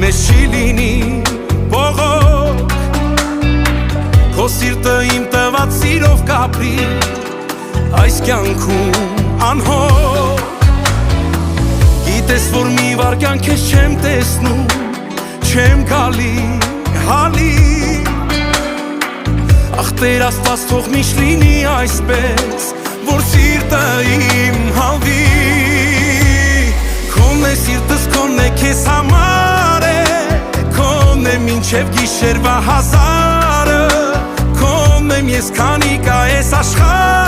մեզ չի լինի բողոք Քո սիրտը իմ տված սիրով կապրի Այս կյանքում անհոգ Գիտես, որ մի վարկյան քեզ չեմ տեսնում Չեմ գալի հալի Ախ Տեր Աստված թող միշտ լինի այսպես Որ սիրտը իմ հալվի Քոնն է սիրտս, քոնն է քեզ համար է Քոնն է մինչև գիշերվա հազարը Քոնն եմ ես քանի կա ես աշխարհ